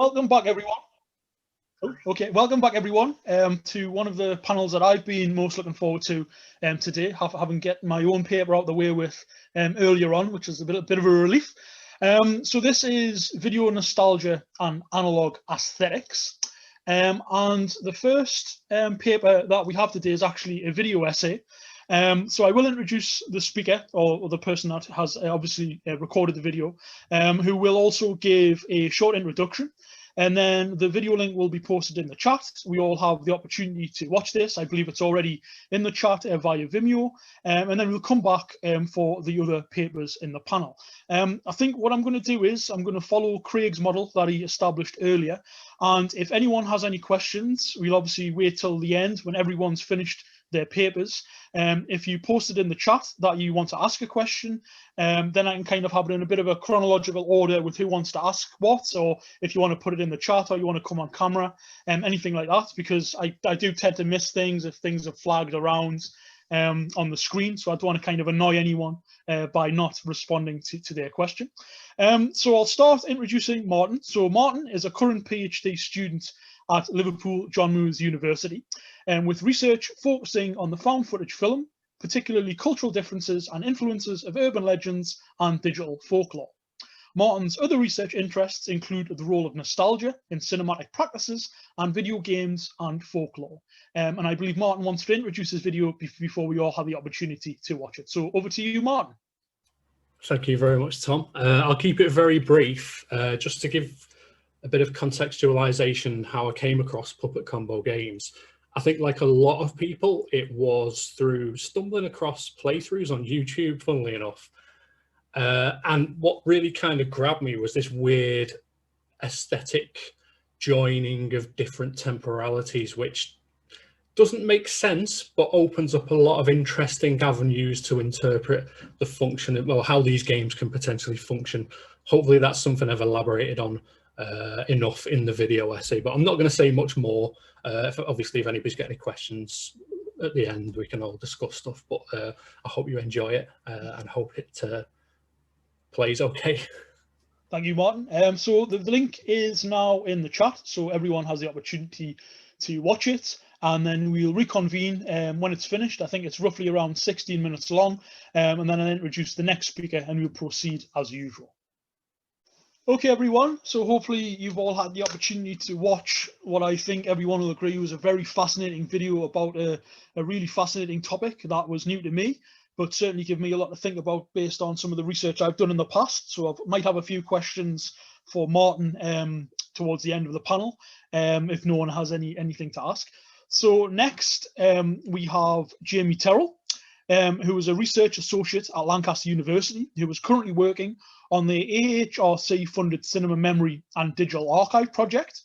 Welcome back, everyone. Welcome back, everyone, to one of the panels that I've been most looking forward to today, having get my own paper out the way with earlier on, which is a bit of a relief. So this is video nostalgia and analog aesthetics. And the first paper that we have today is actually a video essay. So I will introduce the speaker or the person that has obviously recorded the video, who will also give a short introduction. And then the video link will be posted in the chat. We all have the opportunity to watch this. I believe it's already in the chat via Vimeo. And then we'll come back for the other papers in the panel. I think what I'm going to do is I'm going to follow Craig's model that he established earlier. And if anyone has any questions, we'll obviously wait till the end when everyone's finished their papers. If you posted in the chat that you want to ask a question, then I can kind of have it in a bit of a chronological order with who wants to ask what, or if you want to put it in the chat or you want to come on camera, anything like that, because I do tend to miss things if things are flagged around on the screen, so I don't want to kind of annoy anyone by not responding to their question. So I'll start introducing Martin. So Martin is a current PhD student at Liverpool John Moores University, with research focusing on the found footage film, particularly cultural differences and influences of urban legends and digital folklore. Martin's other research interests include the role of nostalgia in cinematic practices and video games and folklore. And I believe Martin wants to introduce his video before we all have the opportunity to watch it. So over to you, Martin. Thank you very much, Tom. I'll keep it very brief, just to give a bit of contextualization how I came across Puppet Combo games. I think, like a lot of people, it was through stumbling across playthroughs on YouTube, funnily enough. And what really kind of grabbed me was this weird aesthetic joining of different temporalities, which doesn't make sense, but opens up a lot of interesting avenues to interpret the function, well, how these games can potentially function. Hopefully that's something I've elaborated on enough in the video essay, but I'm not going to say much more. Obviously, if anybody's got any questions at the end, we can all discuss stuff, but I hope you enjoy it and hope it plays okay. Thank you, Martin. So the link is now in the chat, so everyone has the opportunity to watch it, and then we'll reconvene when it's finished. I think it's roughly around 16 minutes long, and then I'll introduce the next speaker and we'll proceed as usual. Okay, everyone, so hopefully you've all had the opportunity to watch what I think everyone will agree was a very fascinating video about a really fascinating topic that was new to me, but certainly give me a lot to think about based on some of the research I've done in the past. So I might have a few questions for Martin towards the end of the panel, if no one has anything to ask. So next, we have Jamie Terrell, who is a research associate at Lancaster University, who is currently working on the AHRC-funded Cinema Memory and Digital Archive project.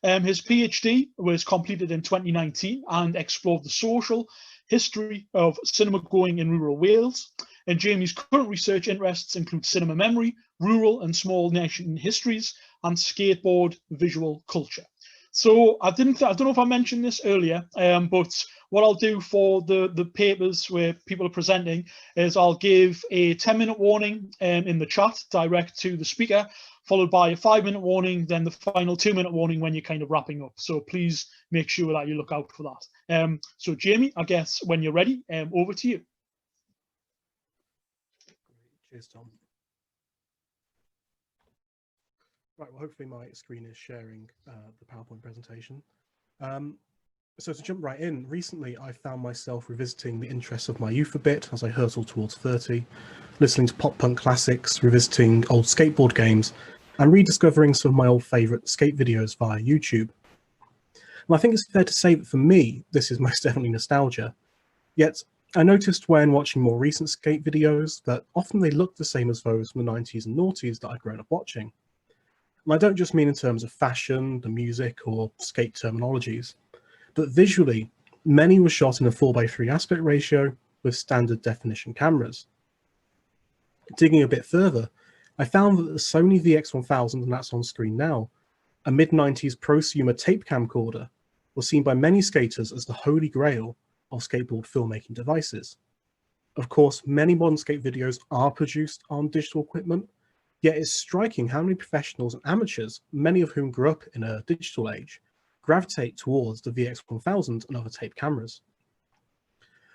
His PhD was completed in 2019 and explored the social history of cinema going in rural Wales. And Jamie's current research interests include cinema memory, rural and small nation histories, and skateboard visual culture. So I don't know if I mentioned this earlier, but what I'll do for the papers where people are presenting is I'll give a 10-minute warning in the chat direct to the speaker, followed by a 5-minute warning, then the final 2-minute warning when you're kind of wrapping up. So please make sure that you look out for that. So Jamie, I guess when you're ready, over to you. Cheers, Tom. Right, well, hopefully my screen is sharing the PowerPoint presentation. So to jump right in, recently I found myself revisiting the interests of my youth a bit as I hurtle towards 30, listening to pop punk classics, revisiting old skateboard games, and rediscovering some of my old favourite skate videos via YouTube. And I think it's fair to say that for me, this is most definitely nostalgia. Yet I noticed when watching more recent skate videos that often they look the same as those from the 90s and noughties that I'd grown up watching. And I don't just mean in terms of fashion, the music, or skate terminologies, but visually, many were shot in a 4:3 aspect ratio with standard definition cameras. Digging a bit further, I found that the Sony VX1000, and that's on screen now, a mid-90s prosumer tape camcorder, was seen by many skaters as the holy grail of skateboard filmmaking devices. Of course, many modern skate videos are produced on digital equipment, Yet it's striking how many professionals and amateurs, many of whom grew up in a digital age, gravitate towards the VX1000 and other tape cameras.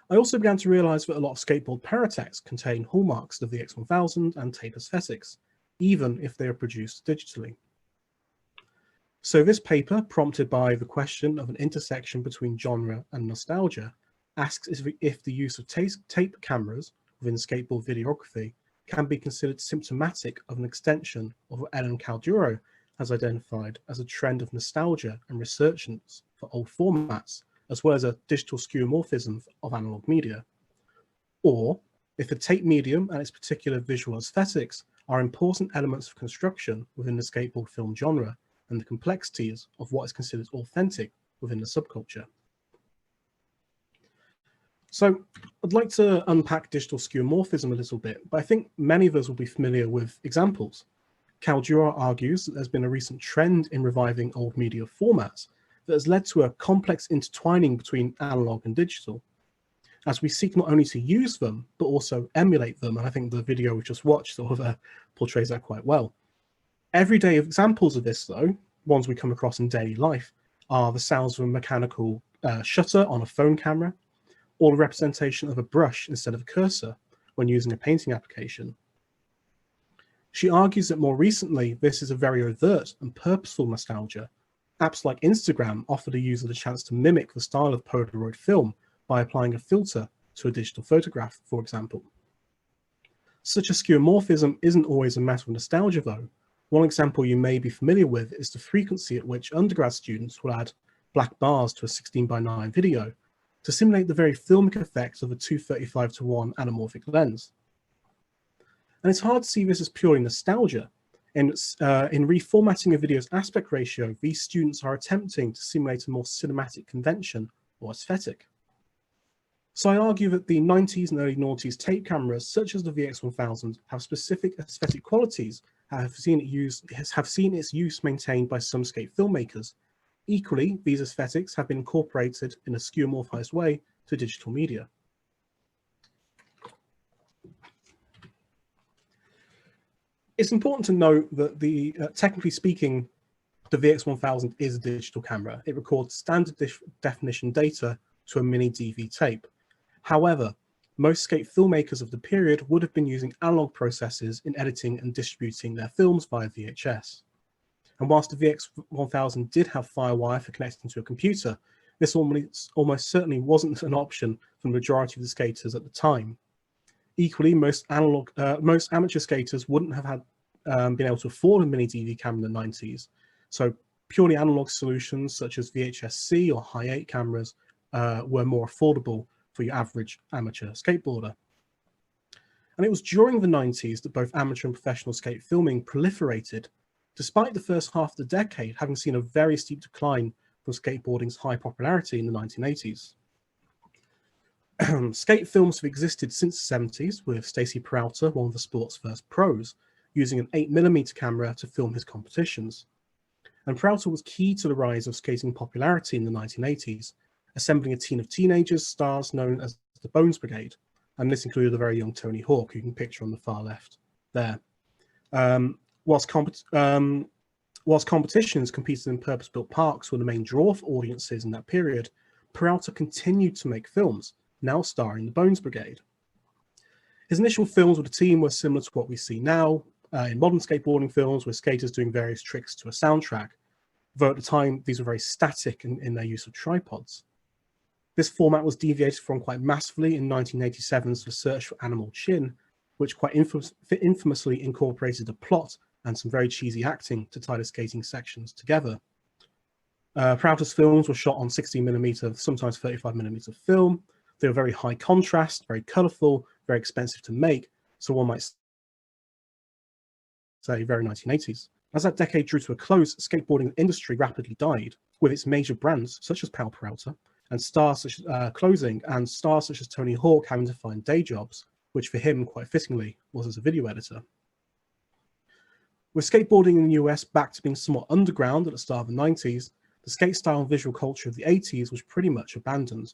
I also began to realise that a lot of skateboard paratechs contain hallmarks of the VX1000 and tape aesthetics, even if they are produced digitally. So this paper, prompted by the question of an intersection between genre and nostalgia, asks if the use of tape cameras within skateboard videography can be considered symptomatic of an extension of what Ellen Calduro has identified as a trend of nostalgia and resurgence for old formats, as well as a digital skeuomorphism of analog media. Or if the tape medium and its particular visual aesthetics are important elements of construction within the skateboard film genre and the complexities of what is considered authentic within the subculture. So I'd like to unpack digital skeuomorphism a little bit, but I think many of us will be familiar with examples. Calduro argues that there's been a recent trend in reviving old media formats that has led to a complex intertwining between analog and digital, as we seek not only to use them, but also emulate them. And I think the video we just watched sort of portrays that quite well. Everyday examples of this, though, ones we come across in daily life, are the sounds of a mechanical shutter on a phone camera, or the representation of a brush instead of a cursor when using a painting application. She argues that more recently, this is a very overt and purposeful nostalgia. Apps like Instagram offer the user the chance to mimic the style of Polaroid film by applying a filter to a digital photograph, for example. Such a skeuomorphism isn't always a matter of nostalgia, though. One example you may be familiar with is the frequency at which undergrad students will add black bars to a 16:9 video to simulate the very filmic effects of a 235:1 anamorphic lens. And it's hard to see this as purely nostalgia. In reformatting a video's aspect ratio, these students are attempting to simulate a more cinematic convention or aesthetic. So I argue that the 90s and early noughties tape cameras, such as the VX1000, have specific aesthetic qualities, have seen its use maintained by some skate filmmakers. Equally, these aesthetics have been incorporated in a skeuomorphized way to digital media. It's important to note that technically speaking, the VX1000 is a digital camera. It records standard definition data to a mini DV tape. However, most skate filmmakers of the period would have been using analog processes in editing and distributing their films via VHS. And whilst the VX1000 did have FireWire for connecting to a computer, this almost certainly wasn't an option for the majority of the skaters at the time. Equally, most amateur skaters wouldn't have had been able to afford a mini DV camera in the 90s. So purely analog solutions such as VHS-C or Hi8 cameras were more affordable for your average amateur skateboarder. And it was during the 90s that both amateur and professional skate filming proliferated, despite the first half of the decade having seen a very steep decline from skateboarding's high popularity in the 1980s. Skate films have existed since the 70s, with Stacy Peralta, one of the sport's first pros, using an 8mm camera to film his competitions. And Peralta was key to the rise of skating popularity in the 1980s, assembling a team of teenagers stars known as the Bones Brigade, and this included the very young Tony Hawk, who you can picture on the far left there. Whilst competitions competed in purpose-built parks were the main draw for audiences in that period, Peralta continued to make films, now starring the Bones Brigade. His initial films with the team were similar to what we see now in modern skateboarding films, with skaters doing various tricks to a soundtrack, though at the time these were very static in their use of tripods. This format was deviated from quite massively in 1987's The Search for Animal Chin, which quite infamously incorporated a plot and some very cheesy acting to tie the skating sections together. Peralta's films were shot on 16mm, sometimes 35mm film. They were very high contrast, very colourful, very expensive to make, so one might say very 1980s. As that decade drew to a close, the skateboarding industry rapidly died, with its major brands such as Powell Peralta and stars such as closing, and stars such as Tony Hawk having to find day jobs, which for him, quite fittingly, was as a video editor. With skateboarding in the US back to being somewhat underground at the start of the 90s, the skate style and visual culture of the 80s was pretty much abandoned.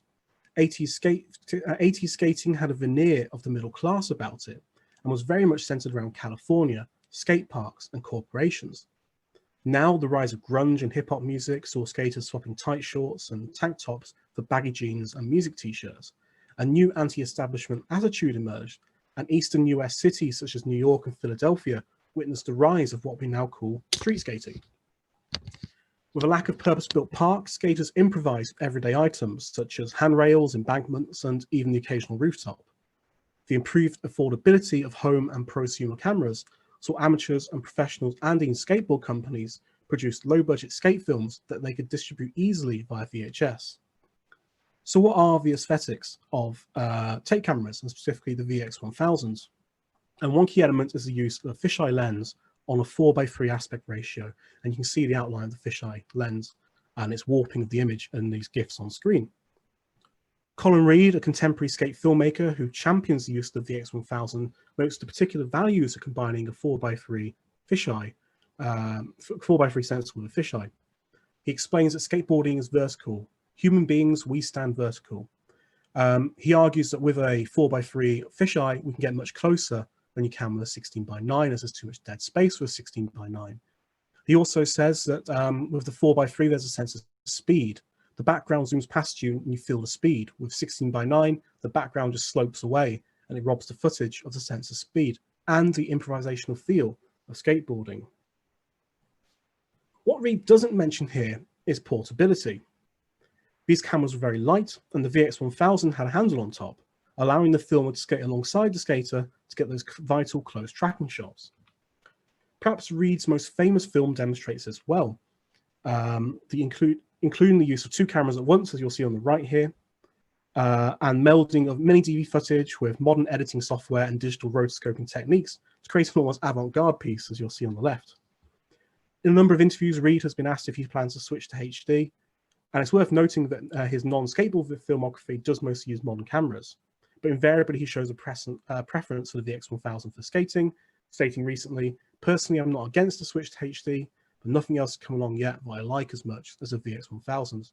80s skating had a veneer of the middle class about it, and was very much centered around California, skate parks, and corporations. Now, the rise of grunge and hip-hop music saw skaters swapping tight shorts and tank tops for baggy jeans and music t-shirts. A new anti-establishment attitude emerged, and eastern US cities such as New York and Philadelphia witnessed the rise of what we now call street skating. With a lack of purpose-built parks, skaters improvised everyday items such as handrails, embankments, and even the occasional rooftop. The improved affordability of home and prosumer cameras saw amateurs and professionals and even skateboard companies produce low-budget skate films that they could distribute easily via VHS. So what are the aesthetics of tape cameras, and specifically the VX1000? And one key element is the use of a fisheye lens on a 4:3 aspect ratio, and you can see the outline of the fisheye lens and its warping of the image in these GIFs on screen. Colin Reed, a contemporary skate filmmaker who champions the use of the VX1000, notes the particular values of combining a 4:3 fisheye, 4:3 sensor with a fisheye. He explains that skateboarding is vertical. Human beings, we stand vertical. He argues that with a 4:3 fisheye, we can get much closer than you can with a 16:9, as there's too much dead space with 16:9. He also says that with the 4:3, there's a sense of speed. The background zooms past you and you feel the speed. With 16:9, the background just slopes away and it robs the footage of the sense of speed and the improvisational feel of skateboarding. What Reed doesn't mention here is portability. These cameras were very light, and the VX1000 had a handle on top, allowing the filmer to skate alongside the skater to get those vital close tracking shots. Perhaps Reed's most famous film demonstrates this well, including the use of two cameras at once, as you'll see on the right here, and melding of mini DV footage with modern editing software and digital rotoscoping techniques to create an almost avant-garde piece, as you'll see on the left. In a number of interviews, Reed has been asked if he plans to switch to HD, and it's worth noting that his non-skateboard filmography does mostly use modern cameras, but invariably he shows a preference for the VX1000 for skating, stating recently, "Personally, I'm not against the switch to HD, but nothing else has come along yet that I like as much as the VX1000.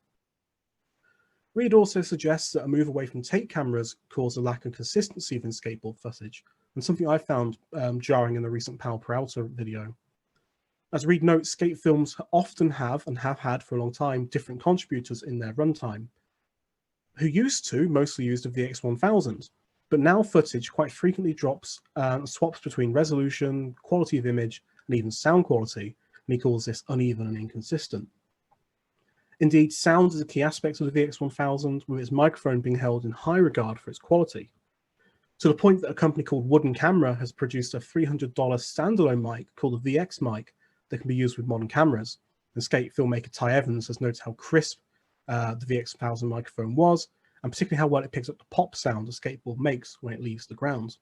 Reed also suggests that a move away from tape cameras caused a lack of consistency within skateboard footage, and something I found jarring in the recent Pal Peralta video. As Reed notes, skate films often have, and have had for a long time, different contributors in their runtime, who used to mostly use the VX1000, but now footage quite frequently drops and swaps between resolution, quality of image, and even sound quality, and he calls this uneven and inconsistent. Indeed, sound is a key aspect of the VX1000, with its microphone being held in high regard for its quality, to the point that a company called Wooden Camera has produced a $300 standalone mic called the VX mic that can be used with modern cameras. And skate filmmaker Ty Evans has noted how crisp the VX1000 microphone was, and particularly how well it picks up the pop sound a skateboard makes when it leaves the ground.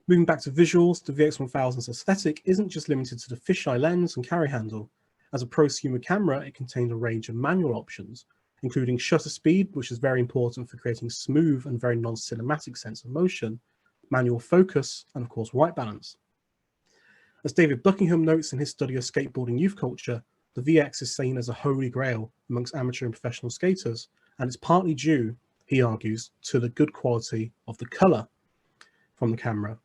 Moving back to visuals, the VX1000's aesthetic isn't just limited to the fisheye lens and carry handle. As a prosumer camera, it contains a range of manual options, including shutter speed, which is very important for creating smooth and very non-cinematic sense of motion, manual focus, and of course white balance. As David Buckingham notes in his study of skateboarding youth culture, the VX is seen as a holy grail amongst amateur and professional skaters, and it's partly due, he argues, to the good quality of the colour from the camera.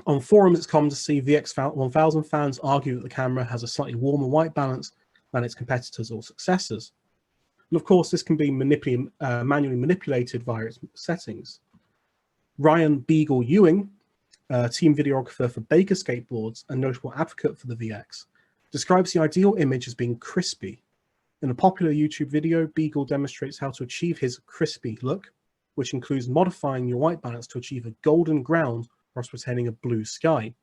On forums, it's common to see VX1000 fans argue that the camera has a slightly warmer white balance than its competitors or successors. And of course, this can be manually manipulated via its settings. Ryan Beagle Ewing, team videographer for Baker Skateboards and notable advocate for the VX, describes the ideal image as being crispy. In a popular YouTube video, Beagle demonstrates how to achieve his crispy look, which includes modifying your white balance to achieve a golden ground whilst retaining a blue sky.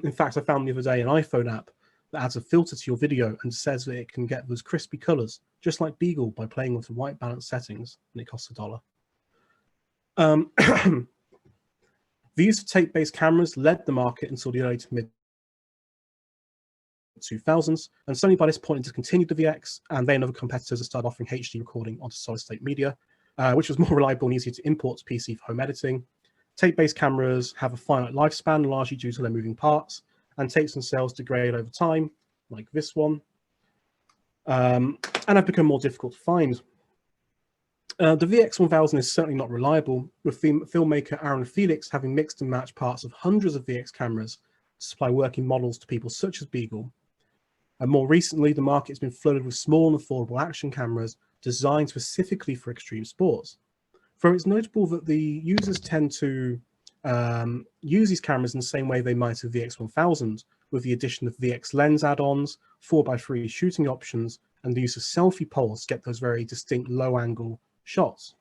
In fact, I found the other day an iPhone app that adds a filter to your video and says that it can get those crispy colors, just like Beagle, by playing with the white balance settings, and it costs $1. The use of tape-based cameras led the market until the early to mid 2000s, and Sony by this point discontinued the VX, and they and other competitors have started offering HD recording onto solid-state media, which was more reliable and easier to import to PC for home editing. Tape-based cameras have a finite lifespan, largely due to their moving parts, and tapes themselves degrade over time, like this one, and have become more difficult to find. The VX1000 is certainly not reliable, with filmmaker Aaron Felix having mixed and matched parts of hundreds of VX cameras to supply working models to people such as Beagle. And more recently, the market has been flooded with small and affordable action cameras designed specifically for extreme sports. For it's notable that the users tend to use these cameras in the same way they might a VX1000, with the addition of VX lens add-ons, 4x3 shooting options, and the use of selfie poles to get those very distinct low-angle shots.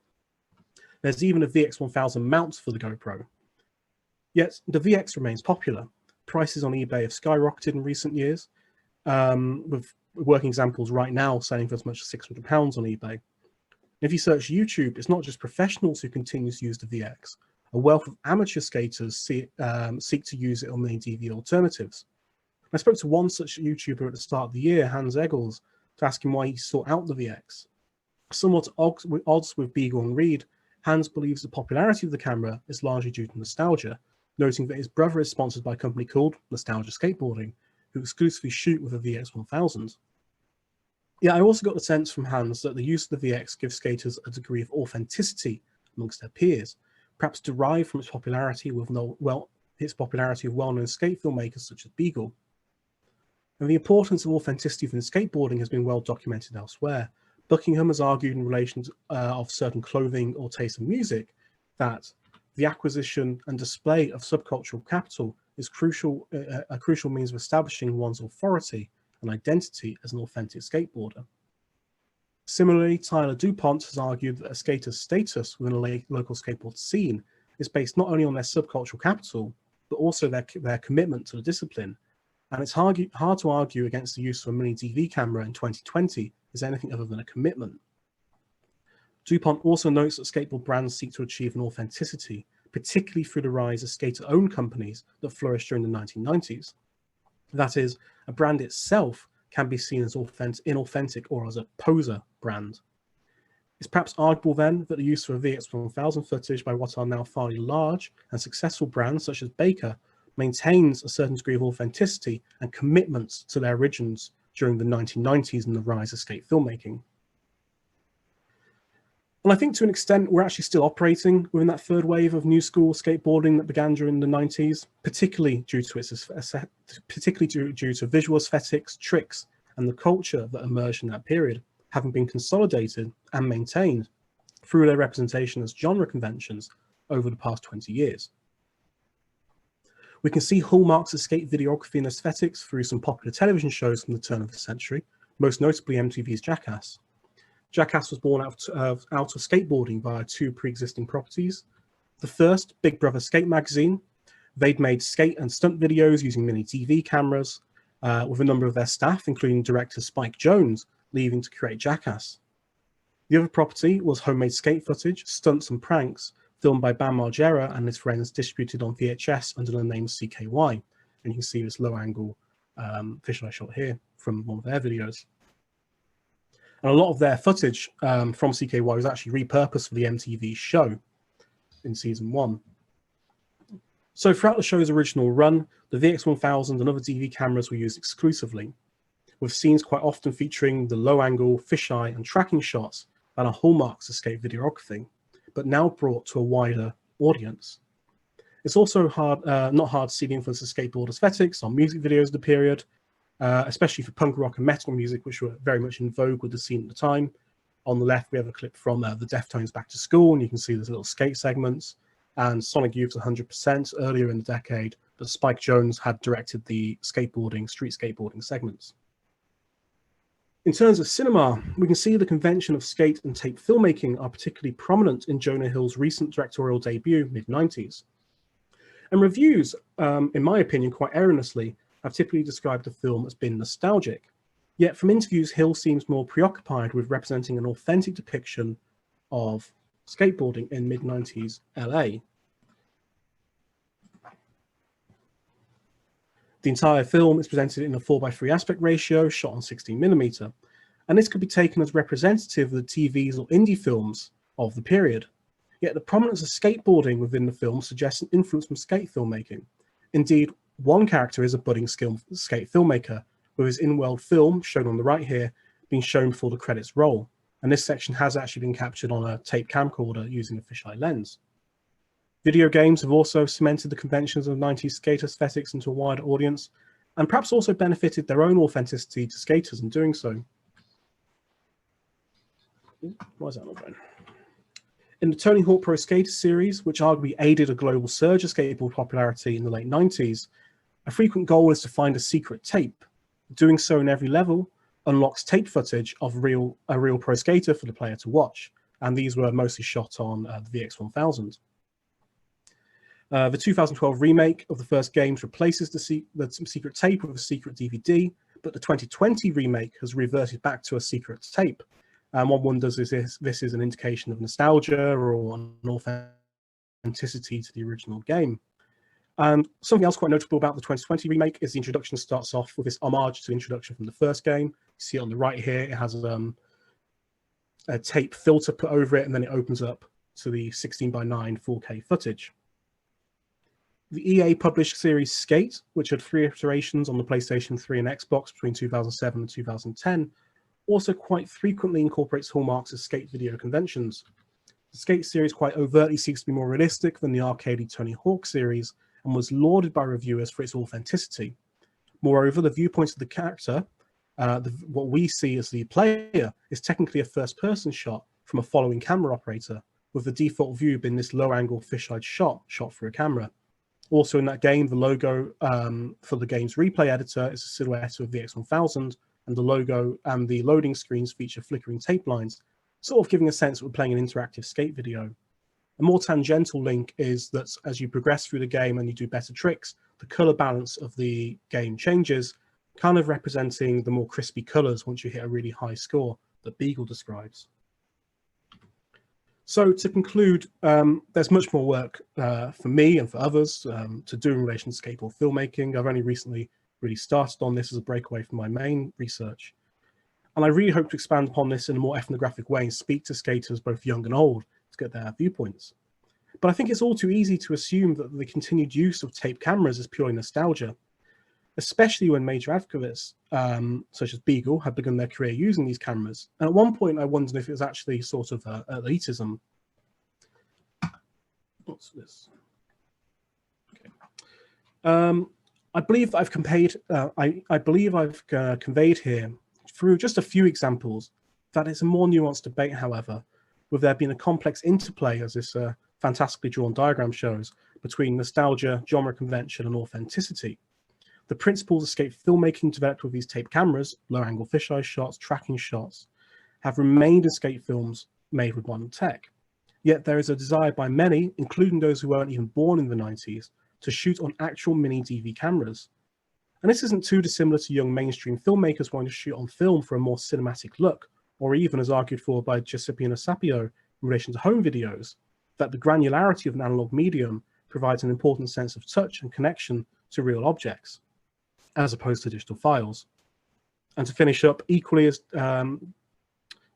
There's even a VX1000 mount for the GoPro. Yet the VX remains popular. Prices on eBay have skyrocketed in recent years, with working examples right now selling for as much as £600 on eBay. If you search YouTube, it's not just professionals who continue to use the VX. A wealth of amateur skaters seek to use it on many DV alternatives. I spoke to one such YouTuber at the start of the year, Hans Eggles, to ask him why he sought out the VX. Somewhat at odds with Beagle and Reed, Hans believes the popularity of the camera is largely due to nostalgia, noting that his brother is sponsored by a company called Nostalgia Skateboarding, who exclusively shoot with a VX1000. Yeah, I also got the sense from Hans that the use of the VX gives skaters a degree of authenticity amongst their peers, perhaps derived from its popularity with well-known skate filmmakers such as Beagle. And the importance of authenticity within skateboarding has been well documented elsewhere. Buckingham has argued in relation to, of certain clothing or taste of music that the acquisition and display of subcultural capital is a crucial means of establishing one's authority and identity as an authentic skateboarder. Similarly, Tyler DuPont has argued that a skater's status within a local skateboard scene is based not only on their subcultural capital, but also their commitment to the discipline. And it's hard to argue against the use of a mini DV camera in 2020 is anything other than a commitment. DuPont also notes that skateboard brands seek to achieve an authenticity, particularly through the rise of skater-owned companies that flourished during the 1990s. That is, a brand itself can be seen as inauthentic or as a poser brand. It's perhaps arguable then that the use of a VX1000 footage by what are now fairly large and successful brands such as Baker maintains a certain degree of authenticity and commitment to their origins during the 1990s and the rise of skate filmmaking. And I think to an extent we're actually still operating within that third wave of new school skateboarding that began during the 90s, particularly due to visual aesthetics, tricks, and the culture that emerged in that period, having been consolidated and maintained through their representation as genre conventions over the past 20 years. We can see hallmarks of skate videography and aesthetics through some popular television shows from the turn of the century, most notably MTV's Jackass. Jackass was born out of skateboarding via two pre-existing properties. The first, Big Brother Skate Magazine. They'd made skate and stunt videos using mini DV cameras, with a number of their staff, including director Spike Jonze, leaving to create Jackass. The other property was homemade skate footage, stunts and pranks, filmed by Bam Margera and his friends, distributed on VHS under the name CKY. And you can see this low-angle fisheye shot here from one of their videos. And a lot of their footage from CKY was actually repurposed for the MTV show in season 1. So throughout the show's original run, the VX1000 and other DV cameras were used exclusively, with scenes quite often featuring the low-angle, fisheye, and tracking shots that are hallmarks of skate videography, but now brought to a wider audience. It's also not hard to see the influence of skateboard aesthetics on music videos of the period, especially for punk rock and metal music, which were very much in vogue with the scene at the time. On the left, we have a clip from the Deftones' Back to School, and you can see there's little skate segments. And Sonic Youth's 100% earlier in the decade, but Spike Jonze had directed the street skateboarding segments. In terms of cinema, we can see the convention of skate and tape filmmaking are particularly prominent in Jonah Hill's recent directorial debut, mid-90s. And reviews, in my opinion, quite erroneously, have typically described the film as being nostalgic. Yet from interviews, Hill seems more preoccupied with representing an authentic depiction of skateboarding in mid-90s LA. The entire film is presented in a 4:3 aspect ratio, shot on 16mm, and this could be taken as representative of the TVs or indie films of the period. Yet the prominence of skateboarding within the film suggests an influence from skate filmmaking. Indeed, one character is a budding skate filmmaker, with his in-world film, shown on the right here, being shown before the credits roll. And this section has actually been captured on a tape camcorder using a fisheye lens. Video games have also cemented the conventions of 90s skate aesthetics into a wider audience, and perhaps also benefited their own authenticity to skaters in doing so. Why is that not going? In the Tony Hawk Pro Skater series, which arguably aided a global surge of skateboard popularity in the late 90s, a frequent goal is to find a secret tape. Doing so in every level unlocks tape footage of a real pro skater for the player to watch, and these were mostly shot on the VX1000. The 2012 remake of the first games replaces the secret tape with a secret DVD, but the 2020 remake has reverted back to a secret tape. And one wonders if this is an indication of nostalgia or an authenticity to the original game. And something else quite notable about the 2020 remake is the introduction starts off with this homage to the introduction from the first game. You see it on the right here, it has a tape filter put over it, and then it opens up to the 16:9 4K footage. The EA published series Skate, which had 3 iterations on the PlayStation 3 and Xbox between 2007 and 2010, also quite frequently incorporates hallmarks of skate video conventions. The Skate series quite overtly seeks to be more realistic than the arcadey Tony Hawk series, and was lauded by reviewers for its authenticity. Moreover, the viewpoint of the character, what we see as the player, is technically a first-person shot from a following camera operator, with the default view being this low-angle fisheye shot through a camera. Also in that game, the logo for the game's replay editor is a silhouette of the VX1000, and the logo and the loading screens feature flickering tape lines, sort of giving a sense that we're playing an interactive skate video. A more tangential link is that as you progress through the game and you do better tricks, the color balance of the game changes, kind of representing the more crispy colors once you hit a really high score that Beagle describes. So to conclude, there's much more work for me and for others to do in relation to skateboard filmmaking. I've only recently really started on this as a breakaway from my main research. And I really hope to expand upon this in a more ethnographic way and speak to skaters both young and old to get their viewpoints. But I think it's all too easy to assume that the continued use of tape cameras is purely nostalgia, especially when major advocates such as Beagle had begun their career using these cameras. And at one point I wondered if it was actually sort of elitism. What's this? Okay. I believe I've conveyed here through just a few examples that it's a more nuanced debate, however, with there being a complex interplay, as this fantastically drawn diagram shows, between nostalgia, genre convention, and authenticity. The principles of skate filmmaking developed with these tape cameras, low-angle fisheye shots, tracking shots, have remained in skate films made with modern tech. Yet there is a desire by many, including those who weren't even born in the 90s, to shoot on actual mini DV cameras. And this isn't too dissimilar to young mainstream filmmakers wanting to shoot on film for a more cinematic look, or even as argued for by Giuseppe Sapio in relation to home videos, that the granularity of an analog medium provides an important sense of touch and connection to real objects, as opposed to digital files. And to finish up, equally as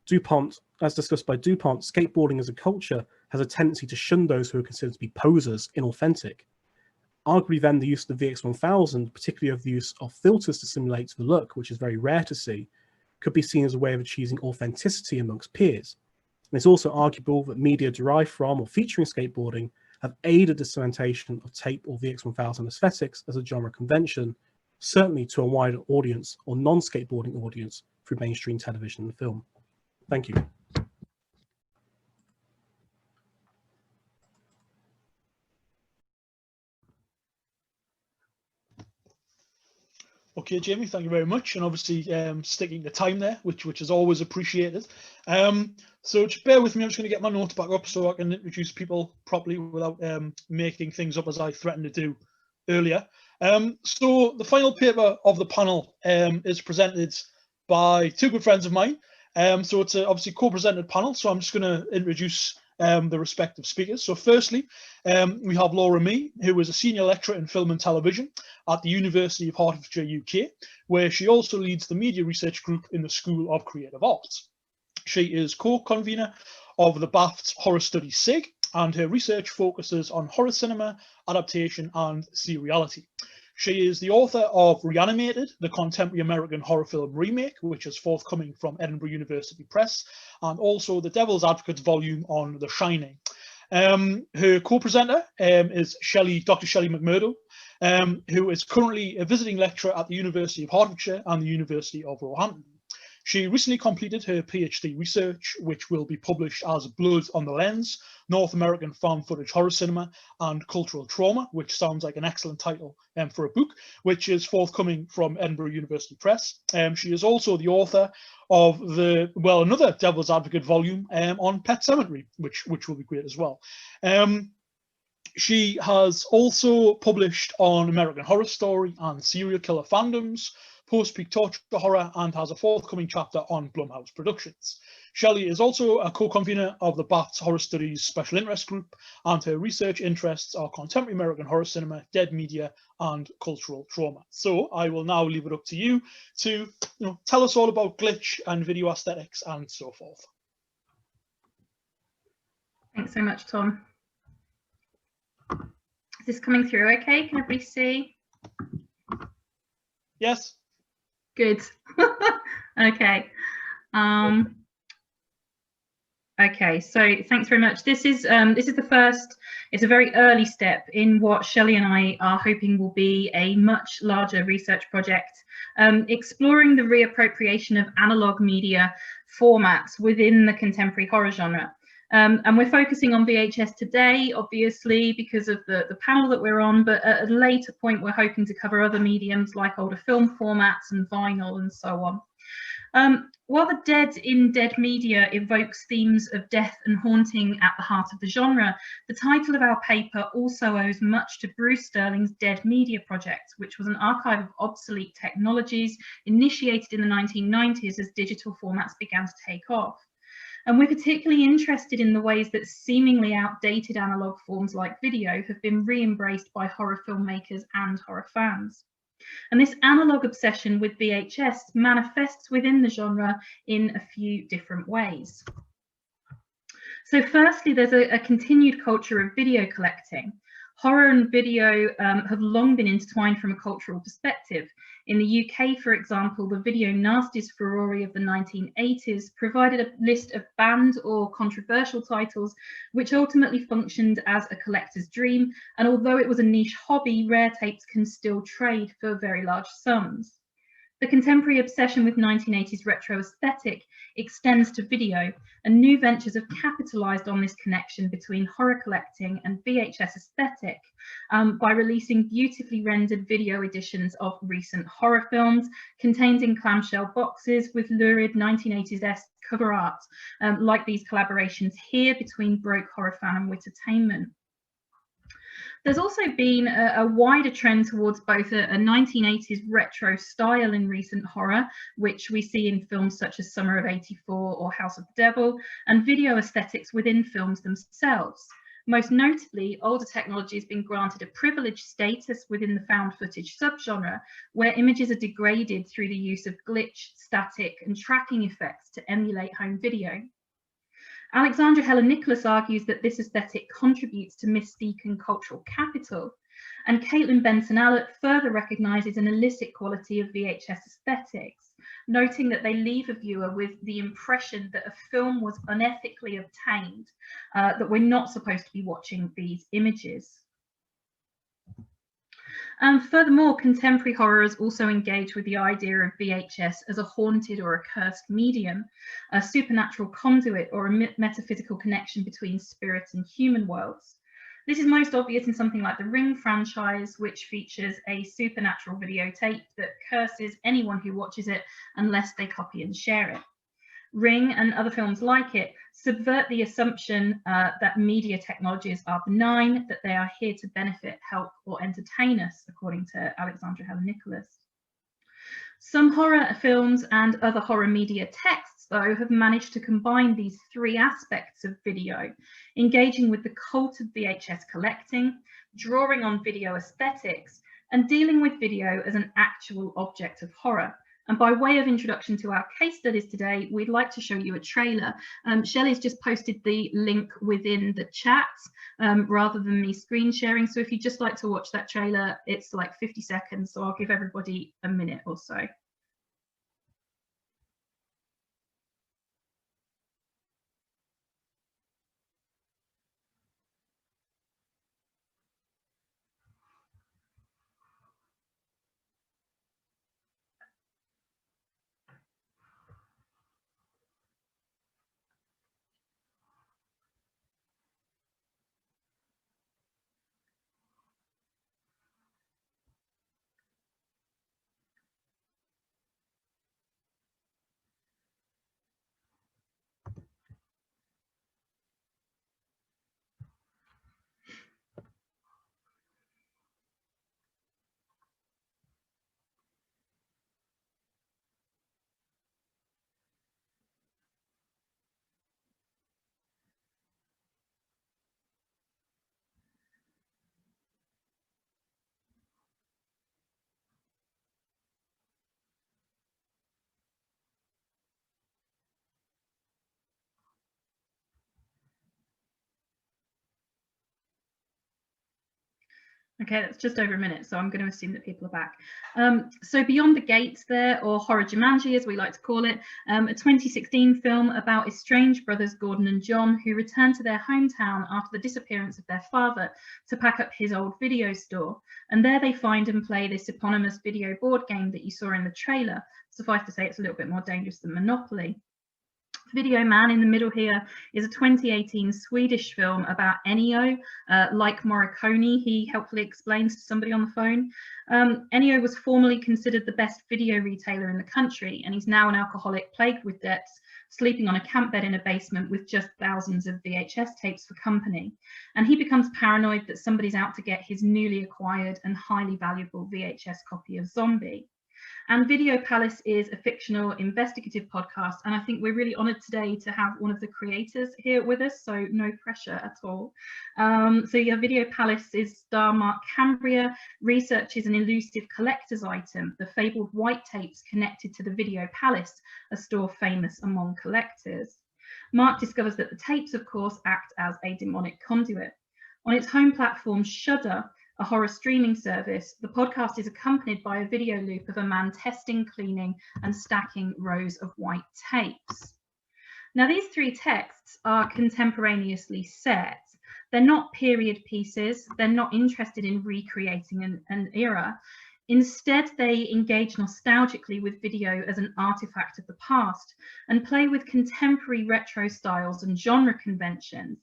DuPont, as discussed by DuPont, skateboarding as a culture has a tendency to shun those who are considered to be posers, inauthentic. Arguably then the use of the VX1000, particularly of the use of filters to simulate the look, which is very rare to see, could be seen as a way of achieving authenticity amongst peers. And it's also arguable that media derived from or featuring skateboarding have aided the cementation of tape or VX1000 aesthetics as a genre convention, certainly to a wider audience or non-skateboarding audience through mainstream television and film. Thank you. Okay, Jamie, thank you very much, and obviously sticking to time there, which is always appreciated. So just bear with me, I'm just going to get my notes back up so I can introduce people properly without making things up as I threatened to do earlier. So the final paper of the panel is presented by two good friends of mine. So it's a obviously co-presented panel, so I'm just going to introduce the respective speakers. So firstly, we have Laura Mee, who is a senior lecturer in film and television at the University of Hertfordshire, UK, where she also leads the media research group in the School of Creative Arts. She is co-convener of the BAFT's Horror Studies SIG, and her research focuses on horror cinema, adaptation, and seriality. She is the author of Reanimated, the contemporary American horror film remake, which is forthcoming from Edinburgh University Press, and also the Devil's Advocates volume on The Shining. Her co-presenter is Dr. Shellie McMurdo, who is currently a visiting lecturer at the University of Hertfordshire and the University of Roehampton. She recently completed her PhD research, which will be published as Blood on the Lens, North American Found Footage Horror Cinema and Cultural Trauma, which sounds like an excellent title for a book, which is forthcoming from Edinburgh University Press. She is also the author of another Devil's Advocate volume on Pet Sematary, which will be great as well. She has also published on American Horror Story and serial killer fandoms, post-peak torture horror, and has a forthcoming chapter on Blumhouse Productions. Shellie is also a co-convener of the Bath's Horror Studies Special Interest Group, and her research interests are contemporary American horror cinema, dead media, and cultural trauma. So I will now leave it up to you to tell us all about glitch and video aesthetics and so forth. Thanks so much, Tom. Is this coming through okay? Can everybody see? Yes. Good. Okay. Okay, so thanks very much. This is the first, it's a very early step in what Shellie and I are hoping will be a much larger research project, exploring the reappropriation of analog media formats within the contemporary horror genre. And we're focusing on VHS today, obviously, because of the panel that we're on, but at a later point, we're hoping to cover other mediums like older film formats and vinyl and so on. While the dead in dead media evokes themes of death and haunting at the heart of the genre, the title of our paper also owes much to Bruce Sterling's Dead Media Project, which was an archive of obsolete technologies initiated in the 1990s as digital formats began to take off. And we're particularly interested in the ways that seemingly outdated analog forms like video have been re-embraced by horror filmmakers and horror fans. And this analog obsession with VHS manifests within the genre in a few different ways. So firstly, there's a continued culture of video collecting. Horror and video have long been intertwined from a cultural perspective. In the UK, for example, the video nasties furore of the 1980s provided a list of banned or controversial titles, which ultimately functioned as a collector's dream. And although it was a niche hobby, rare tapes can still trade for very large sums. The contemporary obsession with 1980s retro aesthetic extends to video, and new ventures have capitalised on this connection between horror collecting and VHS aesthetic by releasing beautifully rendered video editions of recent horror films contained in clamshell boxes with lurid 1980s-esque cover art, like these collaborations here between Broke Horror Fan and Wittertainment. There's also been a wider trend towards both a 1980s retro style in recent horror, which we see in films such as Summer of '84 or House of the Devil, and video aesthetics within films themselves. Most notably, older technology has been granted a privileged status within the found footage subgenre, where images are degraded through the use of glitch, static, and tracking effects to emulate home video. Alexandra Heller-Nicholas argues that this aesthetic contributes to mystique and cultural capital, and Caitlin Benson-Allett further recognises an illicit quality of VHS aesthetics, noting that they leave a viewer with the impression that a film was unethically obtained, that we're not supposed to be watching these images. Furthermore, contemporary horrors also engage with the idea of VHS as a haunted or a cursed medium, a supernatural conduit or a metaphysical connection between spirit and human worlds. This is most obvious in something like the Ring franchise, which features a supernatural videotape that curses anyone who watches it unless they copy and share it. Ring and other films like it subvert the assumption that media technologies are benign, that they are here to benefit, help, or entertain us, according to Alexandra Heller-Nicholas. Some horror films and other horror media texts, though, have managed to combine these three aspects of video, engaging with the cult of VHS collecting, drawing on video aesthetics, and dealing with video as an actual object of horror. And by way of introduction to our case studies today, we'd like to show you a trailer. Shelley's just posted the link within the chat rather than me screen sharing. So if you'd just like to watch that trailer, it's like 50 seconds. So I'll give everybody a minute or so. Okay, that's just over a minute, so I'm going to assume that people are back. So Beyond the Gates there, or Horror Jumanji as we like to call it, a 2016 film about estranged brothers Gordon and John who return to their hometown after the disappearance of their father to pack up his old video store. And there they find and play this eponymous video board game that you saw in the trailer. Suffice to say, it's a little bit more dangerous than Monopoly. Video Man in the middle here is a 2018 Swedish film about Ennio, like Morricone, he helpfully explains to somebody on the phone. Ennio was formerly considered the best video retailer in the country, and he's now an alcoholic plagued with debts, sleeping on a camp bed in a basement with just thousands of VHS tapes for company. And he becomes paranoid that somebody's out to get his newly acquired and highly valuable VHS copy of Zombie. And Video Palace is a fictional investigative podcast, and I think we're really honoured today to have one of the creators here with us, so no pressure at all. So yeah, Video Palace's star Mark Cambria researches an elusive collector's item, the fabled white tapes connected to the Video Palace, a store famous among collectors. Mark discovers that the tapes, of course, act as a demonic conduit. On its home platform, Shudder, a horror streaming service, the podcast is accompanied by a video loop of a man testing, cleaning, and stacking rows of white tapes. Now, these three texts are contemporaneously set. They're not period pieces. They're not interested in recreating an era. Instead, they engage nostalgically with video as an artifact of the past and play with contemporary retro styles and genre conventions.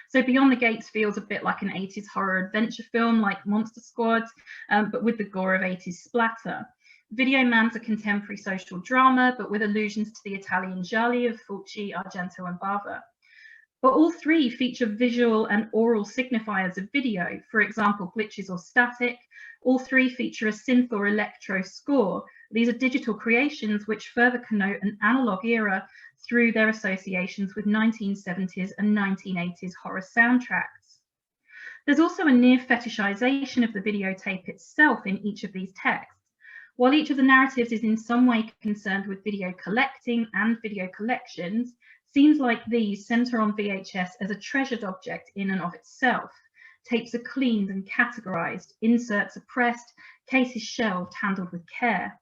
So Beyond the Gates feels a bit like an 80s horror adventure film like Monster Squad, but with the gore of 80s splatter. Video Man's a contemporary social drama, but with allusions to the Italian gialli of Fulci, Argento and Bava. But all three feature visual and oral signifiers of video, for example, glitches or static. All three feature a synth or electro score. These are digital creations which further connote an analog era through their associations with 1970s and 1980s horror soundtracks. There's also a near fetishization of the videotape itself in each of these texts. While each of the narratives is in some way concerned with video collecting and video collections, scenes like these center on VHS as a treasured object in and of itself. Tapes are cleaned and categorized, inserts are pressed, cases shelved, handled with care.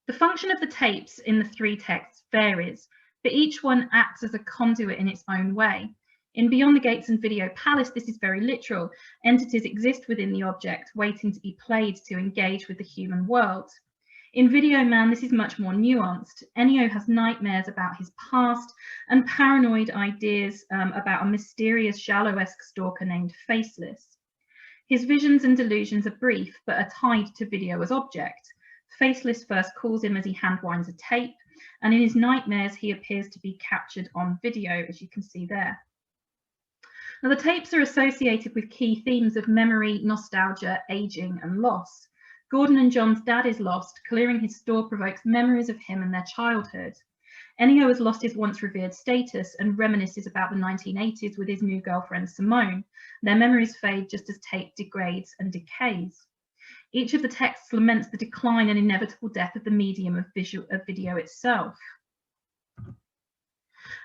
The function of the tapes in the three texts varies, but each one acts as a conduit in its own way. In Beyond the Gates and Video Palace, this is very literal. Entities exist within the object, waiting to be played to engage with the human world. In Video Man, this is much more nuanced. Ennio has nightmares about his past and paranoid ideas about a mysterious Giallo-esque stalker named Faceless. His visions and delusions are brief, but are tied to video as object. Faceless first calls him as he handwinds a tape, and in his nightmares he appears to be captured on video, as you can see there. Now, the tapes are associated with key themes of memory, nostalgia, aging and loss. Gordon and John's dad is lost. Clearing his store provokes memories of him and their childhood. Ennio has lost his once revered status and reminisces about the 1980s with his new girlfriend Simone. Their memories fade just as tape degrades and decays. Each of the texts laments the decline and inevitable death of the medium of video itself.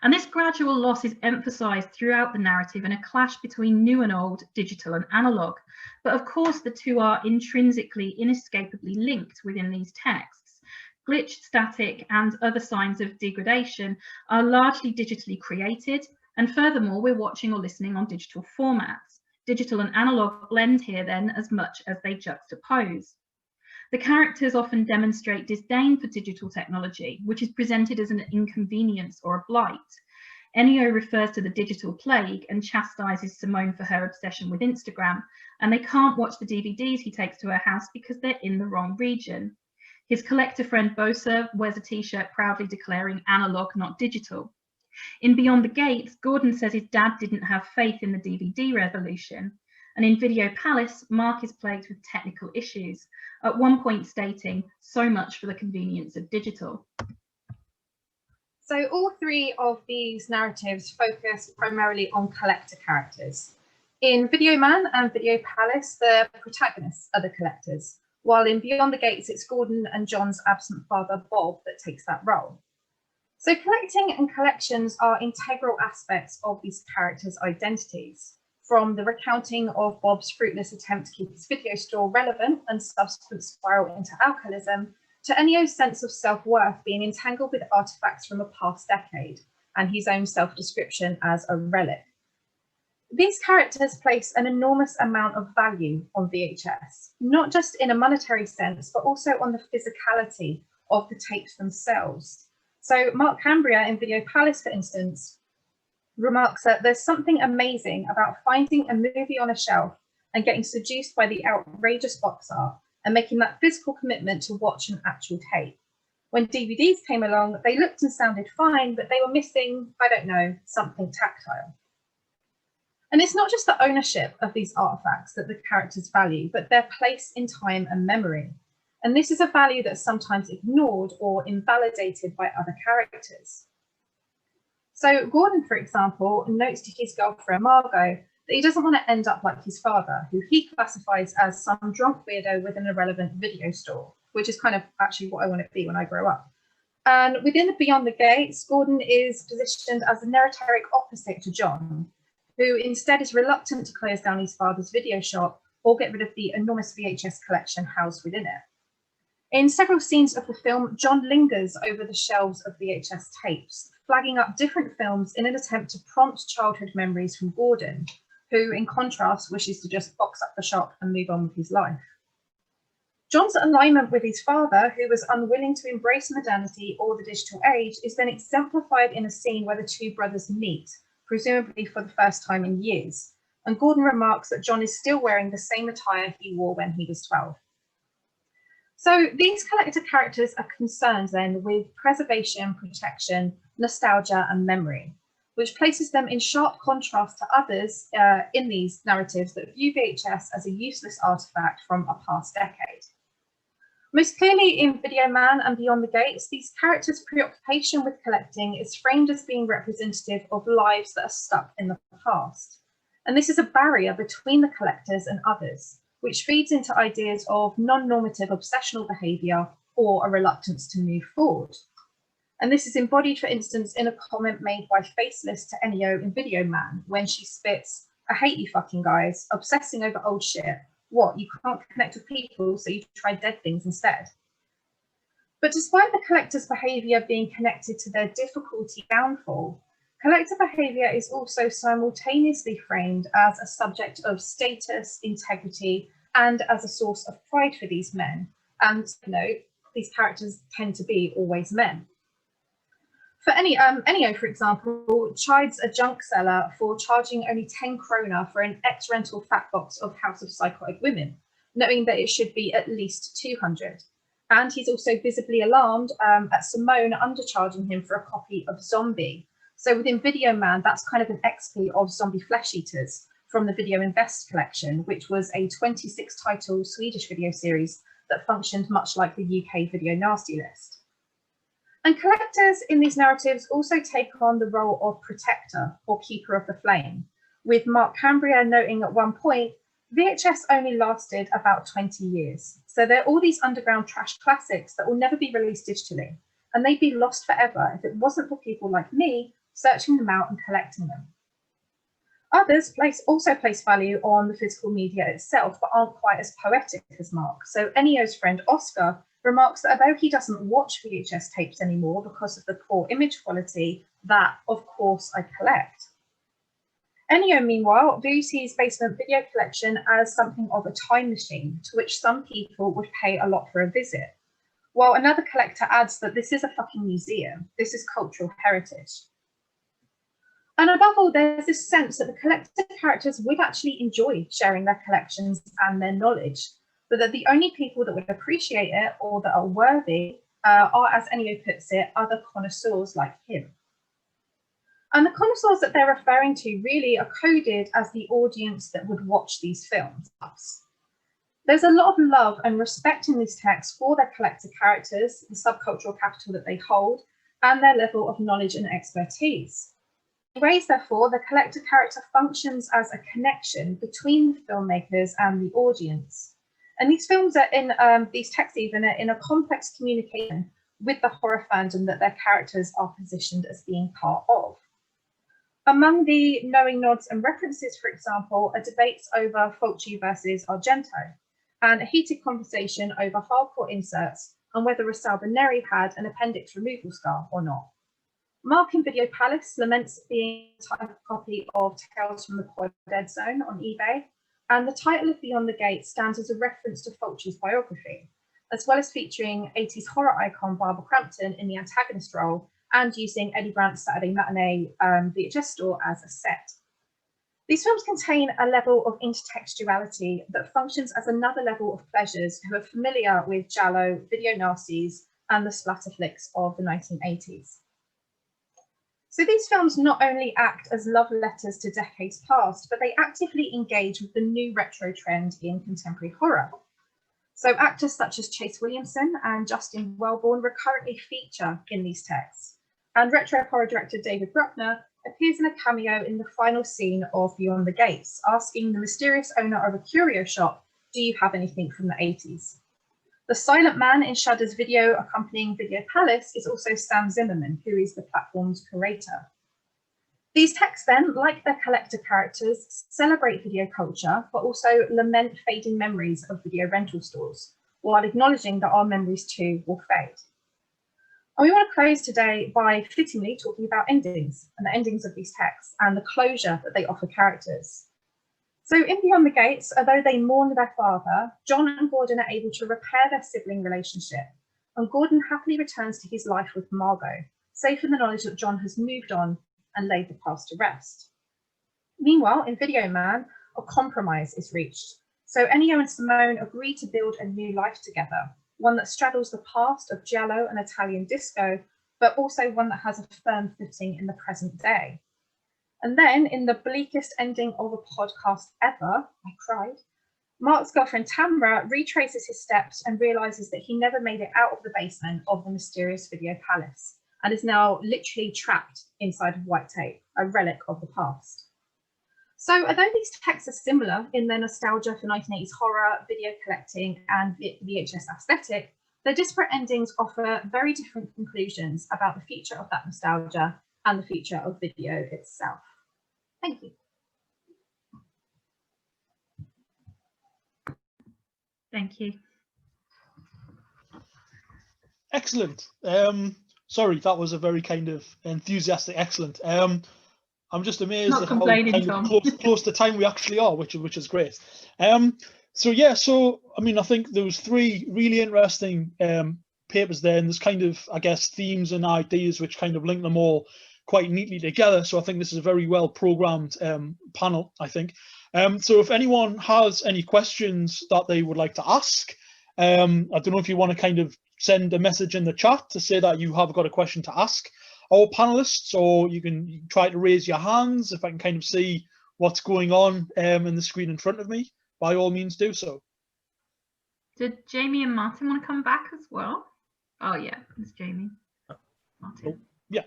And this gradual loss is emphasised throughout the narrative in a clash between new and old, digital and analogue. But of course, the two are intrinsically, inescapably linked within these texts. Glitch, static and other signs of degradation are largely digitally created. And furthermore, we're watching or listening on digital formats. Digital and analogue blend here then as much as they juxtapose. The characters often demonstrate disdain for digital technology, which is presented as an inconvenience or a blight. Ennio refers to the digital plague and chastises Simone for her obsession with Instagram, and they can't watch the DVDs he takes to her house because they're in the wrong region. His collector friend Bosa wears a t-shirt proudly declaring analog, not digital. In Beyond the Gates, Gordon says his dad didn't have faith in the DVD revolution. And in Video Palace, Mark is plagued with technical issues, at one point stating, "So much for the convenience of digital." So all three of these narratives focus primarily on collector characters. In Video Man and Video Palace, the protagonists are the collectors, while in Beyond the Gates, it's Gordon and John's absent father, Bob, that takes that role. So collecting and collections are integral aspects of these characters' identities. from the recounting of Bob's fruitless attempt to keep his video store relevant and subsequent spiral into alcoholism, to Ennio's sense of self-worth being entangled with artifacts from a past decade and his own self-description as a relic. These characters place an enormous amount of value on VHS, not just in a monetary sense, but also on the physicality of the tapes themselves. So Mark Cambria in Video Palace, for instance, remarks that there's something amazing about finding a movie on a shelf and getting seduced by the outrageous box art and making that physical commitment to watch an actual tape. When DVDs came along, they looked and sounded fine, but they were missing, I don't know, something tactile. And it's not just the ownership of these artifacts that the characters value, but their place in time and memory. And this is a value that's sometimes ignored or invalidated by other characters. So Gordon, for example, notes to his girlfriend Margot that he doesn't want to end up like his father, who he classifies as some drunk weirdo with an irrelevant video store, which is kind of actually what I want to be when I grow up. And within the Beyond the Gates, Gordon is positioned as the narratoric opposite to John, who instead is reluctant to close down his father's video shop or get rid of the enormous VHS collection housed within it. In several scenes of the film, John lingers over the shelves of VHS tapes, flagging up different films in an attempt to prompt childhood memories from Gordon, who, in contrast, wishes to just box up the shop and move on with his life. John's alignment with his father, who was unwilling to embrace modernity or the digital age, is then exemplified in a scene where the two brothers meet, presumably for the first time in years. And Gordon remarks that John is still wearing the same attire he wore when he was 12. So these collector characters are concerned then with preservation, protection, nostalgia, and memory, which places them in sharp contrast to others in these narratives that view VHS as a useless artifact from a past decade. Most clearly in Video Man and Beyond the Gates, these characters' preoccupation with collecting is framed as being representative of lives that are stuck in the past. And this is a barrier between the collectors and others, which feeds into ideas of non-normative obsessional behaviour or a reluctance to move forward. And this is embodied, for instance, in a comment made by Faceless to Ennio in Video Man, when she spits, "I hate you fucking guys, obsessing over old shit. What, you can't connect with people, so you try dead things instead?" But despite the collector's behaviour being connected to their difficulty downfall, collector behaviour is also simultaneously framed as a subject of status, integrity, and as a source of pride for these men. And note, these characters tend to be always men. For Ennio, for example, chides a junk seller for charging only 10 krona for an ex-rental fat box of House of Psychotic Women, knowing that it should be at least 200. And he's also visibly alarmed at Simone undercharging him for a copy of Zombie. So within Video Man, that's kind of an XP of Zombie Flesh Eaters from the Video Invest collection, which was a 26-title Swedish video series that functioned much like the UK Video Nasty List. And collectors in these narratives also take on the role of protector or keeper of the flame, with Mark Cambria noting at one point, VHS only lasted about 20 years. So there are all these underground trash classics that will never be released digitally, and they'd be lost forever if it wasn't for people like me searching them out and collecting them. Others also place value on the physical media itself, but aren't quite as poetic as Mark. So Ennio's friend Oscar remarks that although he doesn't watch VHS tapes anymore because of the poor image quality, that, of course, I collect. Ennio, meanwhile, views his basement video collection as something of a time machine to which some people would pay a lot for a visit, while another collector adds that this is a fucking museum, this is cultural heritage. And above all, there's this sense that the collector characters would actually enjoy sharing their collections and their knowledge, but that the only people that would appreciate it or that are worthy are, as Ennio puts it, other connoisseurs like him. And the connoisseurs that they're referring to really are coded as the audience that would watch these films. There's a lot of love and respect in this text for their collector characters, the subcultural capital that they hold, and their level of knowledge and expertise. In ways, therefore, the collector character functions as a connection between the filmmakers and the audience. And these films are in, these texts even are in a complex communication with the horror fandom that their characters are positioned as being part of. Among the knowing nods and references, for example, are debates over Fulci versus Argento, and a heated conversation over hardcore inserts and whether Rosalba Neri had an appendix removal scar or not. Mark in Video Palace laments being a type copy of Tales from the Quad Dead Zone on eBay, and the title of Beyond the Gate stands as a reference to Fulci's biography, as well as featuring 80s horror icon Barbara Crampton in the antagonist role and using Eddie Brandt's Saturday Matinee VHS store as a set. These films contain a level of intertextuality that functions as another level of pleasures who are familiar with giallo, video nasties, and the splatter flicks of the 1980s. So these films not only act as love letters to decades past, but they actively engage with the new retro trend in contemporary horror. So actors such as Chase Williamson and Justin Welborn recurrently feature in these texts. And retro horror director David Bruckner appears in a cameo in the final scene of Beyond the Gates, asking the mysterious owner of a curio shop, "Do you have anything from the 80s?" The silent man in Shudder's video accompanying Video Palace is also Sam Zimmerman, who is the platform's curator. These texts then, like their collector characters, celebrate video culture, but also lament fading memories of video rental stores, while acknowledging that our memories too will fade. And we want to close today by fittingly talking about endings and the endings of these texts and the closure that they offer characters. So in Beyond the Gates, although they mourn their father, John and Gordon are able to repair their sibling relationship, and Gordon happily returns to his life with Margot, safe in the knowledge that John has moved on and laid the past to rest. Meanwhile, in Video Man, a compromise is reached. So Ennio and Simone agree to build a new life together, one that straddles the past of giallo and Italian disco, but also one that has a firm footing in the present day. And then, in the bleakest ending of a podcast ever, I cried, Mark's girlfriend Tamra retraces his steps and realises that he never made it out of the basement of the mysterious Video Palace and is now literally trapped inside of white tape, a relic of the past. So although these texts are similar in their nostalgia for 1980s horror, video collecting, and VHS aesthetic, their disparate endings offer very different conclusions about the future of that nostalgia and the future of video itself. Thank you. Thank you. Excellent. Sorry, that was a very kind of enthusiastic excellent. I'm just amazed Not at how complaining, kind Tom. of close to time we actually are, which is great. So yeah, so I mean, I think there was 3 really interesting papers there, and there's kind of, I guess, themes and ideas which kind of link them all quite neatly together. So I think this is a very well programmed panel, I think. So if anyone has any questions that they would like to ask, I don't know if you want to kind of send a message in the chat to say that you have got a question to ask our panelists, or you can try to raise your hands. If I can kind of see what's going on in the screen in front of me, by all means do so. Did Jamie and Martin want to come back as well? Oh yeah, it's Jamie. Martin. Oh, yeah.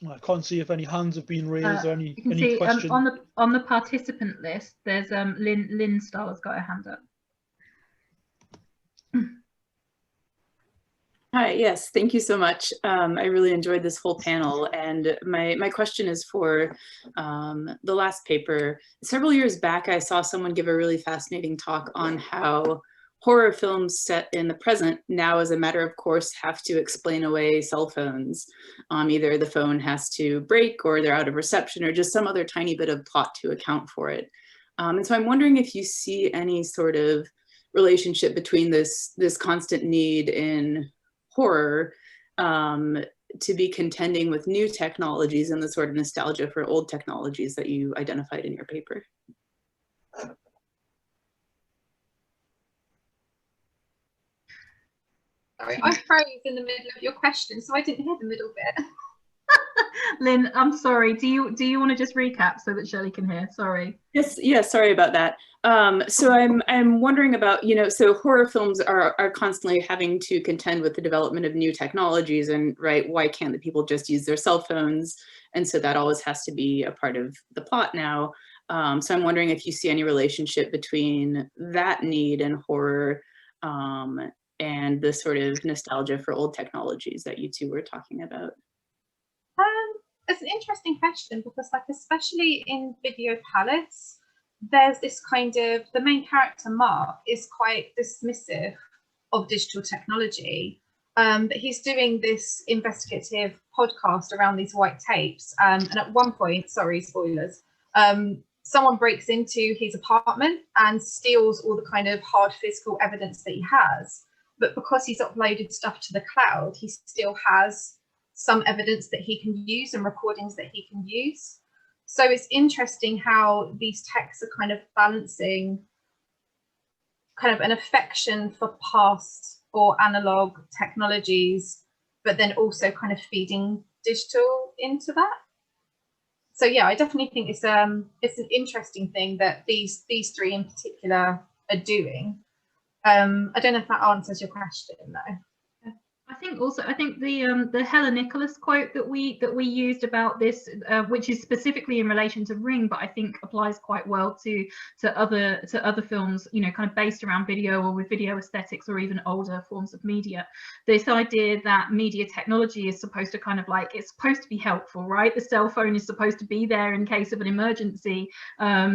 I can't see if any hands have been raised or any questions. On the participant list, there's Lynn Starr's got her hand up. Hi, yes, thank you so much. I really enjoyed this whole panel, and my question is for the last paper. Several years back, I saw someone give a really fascinating talk on how horror films set in the present now, as a matter of course, have to explain away cell phones. Either the phone has to break, or they're out of reception, or just some other tiny bit of plot to account for it. And so I'm wondering if you see any sort of relationship between this constant need in horror to be contending with new technologies and the sort of nostalgia for old technologies that you identified in your paper. Sorry, I froze in the middle of your question, so I didn't hear the middle bit. Lynn, I'm sorry. Do you want to just recap so that Shellie can hear? Sorry. Yes, yeah, sorry about that. So I'm wondering about, so horror films are constantly having to contend with the development of new technologies, and right, why can't the people just use their cell phones? And so that always has to be a part of the plot now. So I'm wondering if you see any relationship between that need in horror and the sort of nostalgia for old technologies that you two were talking about. It's an interesting question because, like, especially in Video Palace, there's this kind of, the main character Mark is quite dismissive of digital technology, but he's doing this investigative podcast around these white tapes, and at one point, sorry, spoilers, someone breaks into his apartment and steals all the kind of hard physical evidence that he has, but because he's uploaded stuff to the cloud, he still has some evidence that he can use and recordings that he can use. So it's interesting how these texts are kind of balancing kind of an affection for past or analog technologies, but then also kind of feeding digital into that. So yeah, I definitely think it's an interesting thing that these three in particular are doing. I don't know if that answers your question though. I think the Helen Nicholas quote that we used about this, which is specifically in relation to Ring, but I think applies quite well to other films, kind of based around video or with video aesthetics or even older forms of media. This idea that media technology is supposed to kind of like, it's supposed to be helpful, right? The cell phone is supposed to be there in case of an emergency.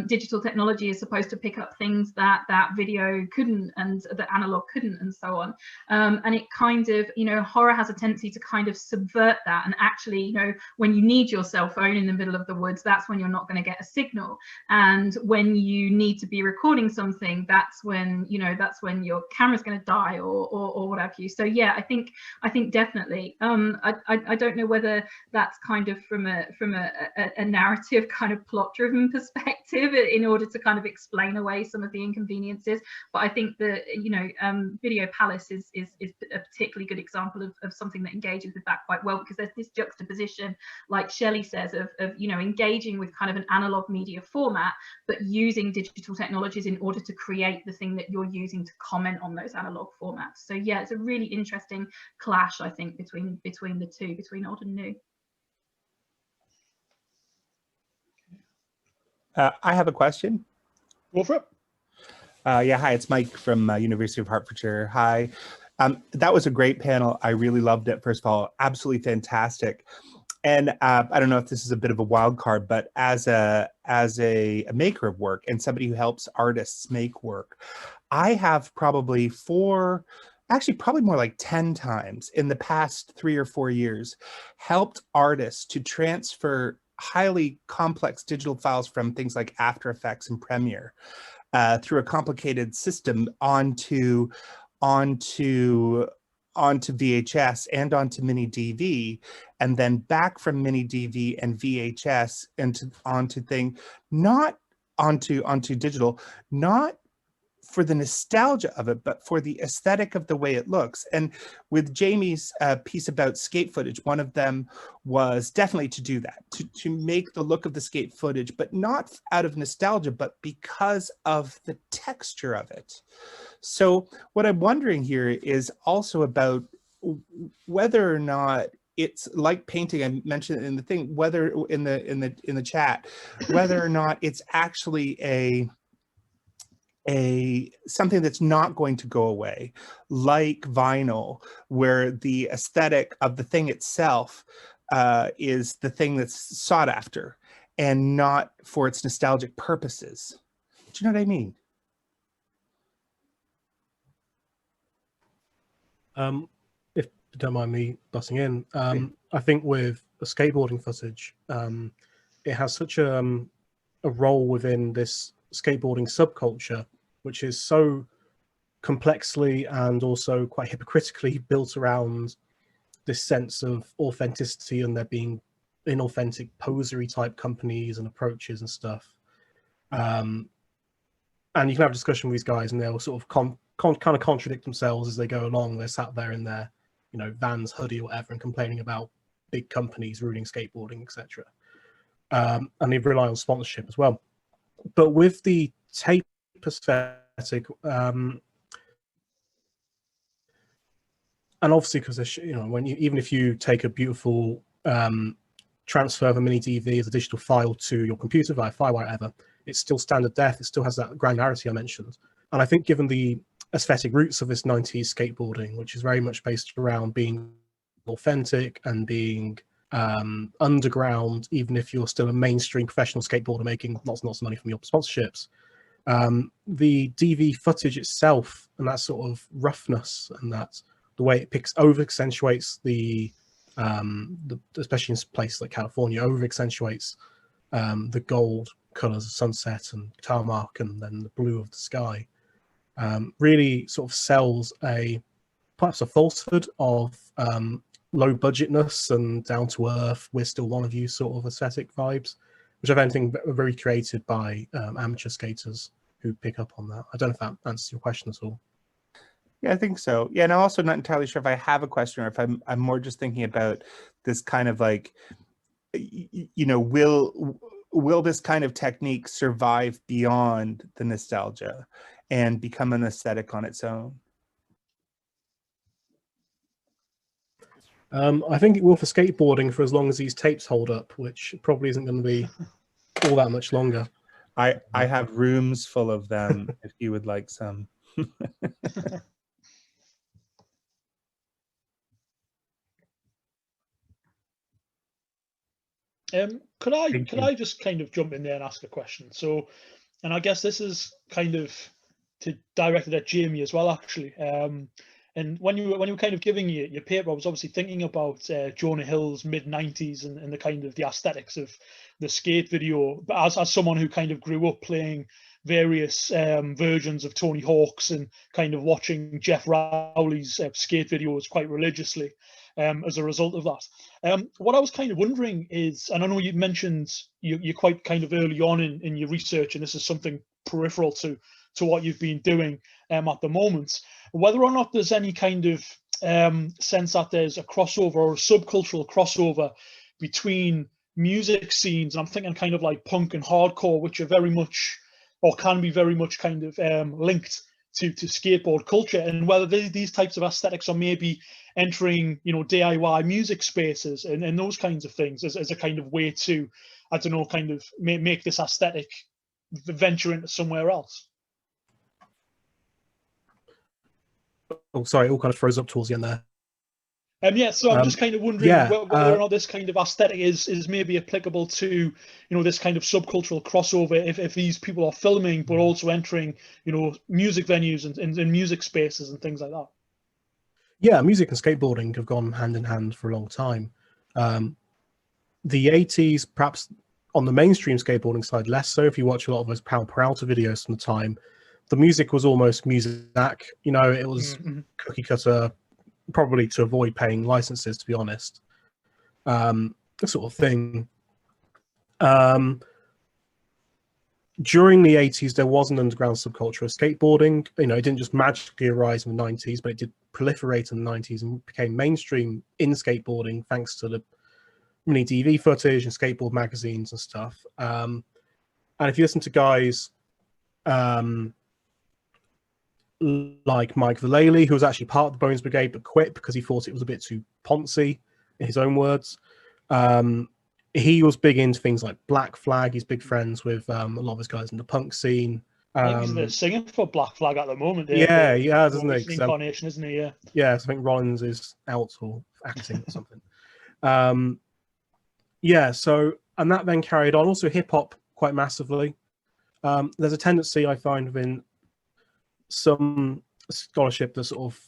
Digital technology is supposed to pick up things that video couldn't and that analog couldn't, and so on. And it kind of, horror has a tendency to kind of subvert that, and actually, when you need your cell phone in the middle of the woods, that's when you're not going to get a signal, and when you need to be recording something, that's when your camera's going to die or what have you. So yeah, I think definitely. I don't know whether that's kind of from a narrative kind of plot driven perspective in order to kind of explain away some of the inconveniences, but I think that Video Palace is a particularly good example of something that engages with that quite well, because there's this juxtaposition, like Shellie says, of engaging with kind of an analog media format, but using digital technologies in order to create the thing that you're using to comment on those analog formats. So yeah, it's a really interesting clash, I think, between the two, between old and new. I have a question. Go for it. Yeah, hi, it's Mike from University of Hertfordshire. Hi. That was a great panel. I really loved it. First of all, absolutely fantastic. And I don't know if this is a bit of a wild card, but as a maker of work and somebody who helps artists make work, I have probably probably more like 10 times in the past 3 or 4 years, helped artists to transfer highly complex digital files from things like After Effects and Premiere through a complicated system onto VHS and onto mini DV, and then back from mini DV and VHS onto digital, not for the nostalgia of it, but for the aesthetic of the way it looks. And with Jamie's piece about skate footage, one of them was definitely to do that, to make the look of the skate footage, but not out of nostalgia, but because of the texture of it. So what I'm wondering here is also about whether or not it's like painting. I mentioned in the thing, whether in the chat, whether or not it's actually something that's not going to go away, like vinyl, where the aesthetic of the thing itself is the thing that's sought after and not for its nostalgic purposes. Do you know what I mean? If you don't mind me busting in, I think with the skateboarding footage, it has such a role within this skateboarding subculture, which is so complexly and also quite hypocritically built around this sense of authenticity, and there being inauthentic posery type companies and approaches and stuff. And you can have a discussion with these guys and they'll sort of kind of contradict themselves as they go along. They're sat there in their Vans hoodie or whatever and complaining about big companies ruining skateboarding, etc. And they rely on sponsorship as well. But with the tape aesthetic, and obviously because when even if you take a beautiful transfer of a mini DV as a digital file to your computer via Firewire, whatever, it's still standard def. It still has that granularity I mentioned. And I think given the aesthetic roots of this 90s skateboarding, which is very much based around being authentic and being underground, even if you're still a mainstream professional skateboarder making lots and lots of money from your sponsorships, the DV footage itself and that sort of roughness and that the way it over accentuates the especially in places like California, over accentuates the gold colors of sunset and tarmac and then the blue of the sky, really sort of sells perhaps a falsehood of low budgetness and down to earth, we're still one of you sort of aesthetic vibes, which if anything are very created by amateur skaters who pick up on that. I don't know if that answers your question at all. Yeah, I think so. Yeah, and I'm also not entirely sure if I have a question or if I'm more just thinking about this kind of like, will this kind of technique survive beyond the nostalgia and become an aesthetic on its own? I think it will for skateboarding for as long as these tapes hold up, which probably isn't going to be all that much longer. I have rooms full of them if you would like some. Could I just kind of jump in there and ask a question? So, and I guess this is kind of directed at Jamie as well, actually. And when you were kind of giving your paper, I was obviously thinking about Jonah Hill's mid-90s and the kind of the aesthetics of the skate video. But as someone who kind of grew up playing various versions of Tony Hawk's and kind of watching Jeff Rowley's skate videos quite religiously as a result of that. What I was kind of wondering is, and I know you mentioned you're quite kind of early on in your research, and this is something peripheral to what you've been doing at the moment, whether or not there's any kind of sense that there's a crossover or a subcultural crossover between music scenes, and I'm thinking kind of like punk and hardcore, which are very much or can be very much kind of linked to skateboard culture, and whether these types of aesthetics are maybe entering, DIY music spaces and those kinds of things as a kind of way to, I don't know, kind of make this aesthetic venture into somewhere else. Oh, sorry, it all kind of froze up towards the end there. Yeah, so I'm just kind of wondering whether or not this kind of aesthetic is maybe applicable to, this kind of subcultural crossover if these people are filming but also entering, music venues and music spaces and things like that. Yeah, music and skateboarding have gone hand in hand for a long time. The 80s, perhaps on the mainstream skateboarding side, less so. If you watch a lot of those Pal Peralta videos from the time, the music was almost music. It was cookie cutter, probably to avoid paying licenses, to be honest. Sort of thing. During the 80s, there was an underground subculture of skateboarding. It didn't just magically arise in the 90s, but it did proliferate in the 90s and became mainstream in skateboarding thanks to the mini DV footage and skateboard magazines and stuff. And if you listen to guys like Mike Villelli, who was actually part of the Bones Brigade but quit because he thought it was a bit too poncy, in his own words. He was big into things like Black Flag. He's big friends with a lot of his guys in the punk scene. I think he's singing for Black Flag at the moment. Yeah, he has, isn't he? Incarnation, isn't he? Yeah. Yeah, so I think Rollins is out or acting or something. And that then carried on. Also hip hop quite massively. There's a tendency I find within some scholarship that sort of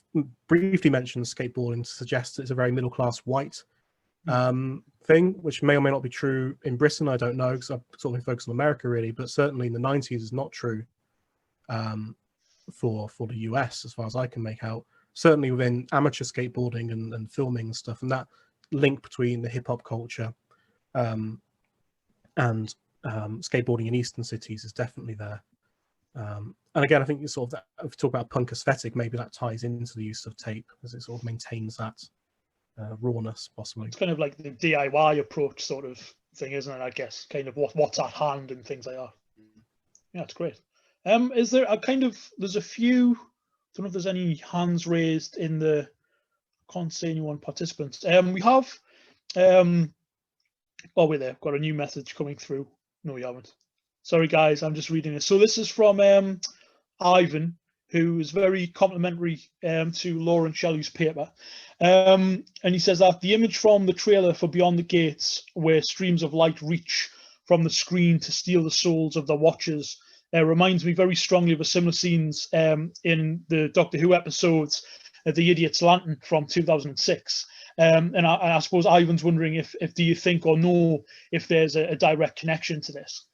briefly mentions skateboarding to suggest it's a very middle class white thing, which may or may not be true in Britain. I don't know, because I've sort of been focused on America really, but certainly in the 90s is not true for the US as far as I can make out. Certainly within amateur skateboarding and filming and stuff, and that link between the hip hop culture and skateboarding in eastern cities is definitely there. And again, I think it's sort of that, if we talk about punk aesthetic, maybe that ties into the use of tape, as it sort of maintains that rawness, possibly. It's kind of like the DIY approach sort of thing, isn't it? I guess kind of what's at hand and things like that. Yeah, it's great. Is there a kind of, there's a few, I don't know if there's any hands raised in the, can't see anyone participants. We have, oh wait, there, got a new message coming through. No, you haven't. Sorry guys, I'm just reading this. So this is from Ivan, who is very complimentary to Laura and Shelley's paper. And he says that the image from the trailer for Beyond the Gates, where streams of light reach from the screen to steal the souls of the watchers, reminds me very strongly of a similar scenes in the Doctor Who episodes, The Idiot's Lantern from 2006. And I suppose Ivan's wondering if do you think or know if there's a direct connection to this?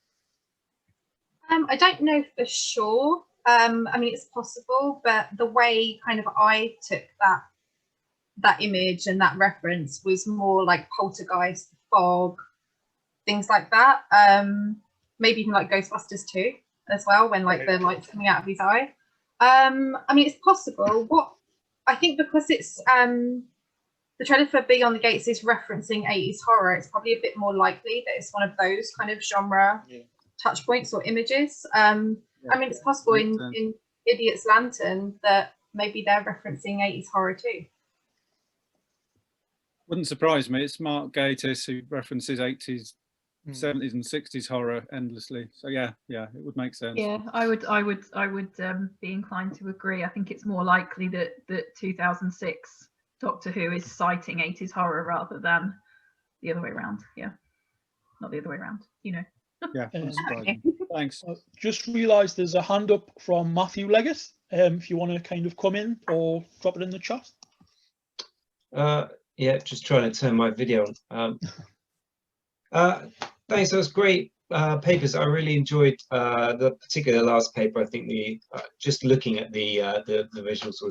I don't know for sure. I mean, it's possible, but the way kind of I took that image and that reference was more like Poltergeist, fog, things like that. Maybe even like Ghostbusters 2 as well, when like the light's coming out of his eye. I mean, it's possible. What I think, because it's the trailer for Beyond the Gates is referencing 80s horror, it's probably a bit more likely that it's one of those kind of genre touch points or images. I mean, it's possible in Idiot's Lantern that maybe they're referencing 80s horror too. Wouldn't surprise me. It's Mark Gatiss who references 80s, 70s and 60s horror endlessly. So yeah, it would make sense. Yeah, I would be inclined to agree. I think it's more likely that 2006 Doctor Who is citing 80s horror rather than the other way around. Yeah, not the other way around, you know. Yeah, thanks. Just realised there's a hand up from Matthew Leggett. If you want to kind of come in or drop it in the chat. Yeah, just trying to turn my video on. Thanks, that was great papers. I really enjoyed particularly the last paper. I think the just looking at the visuals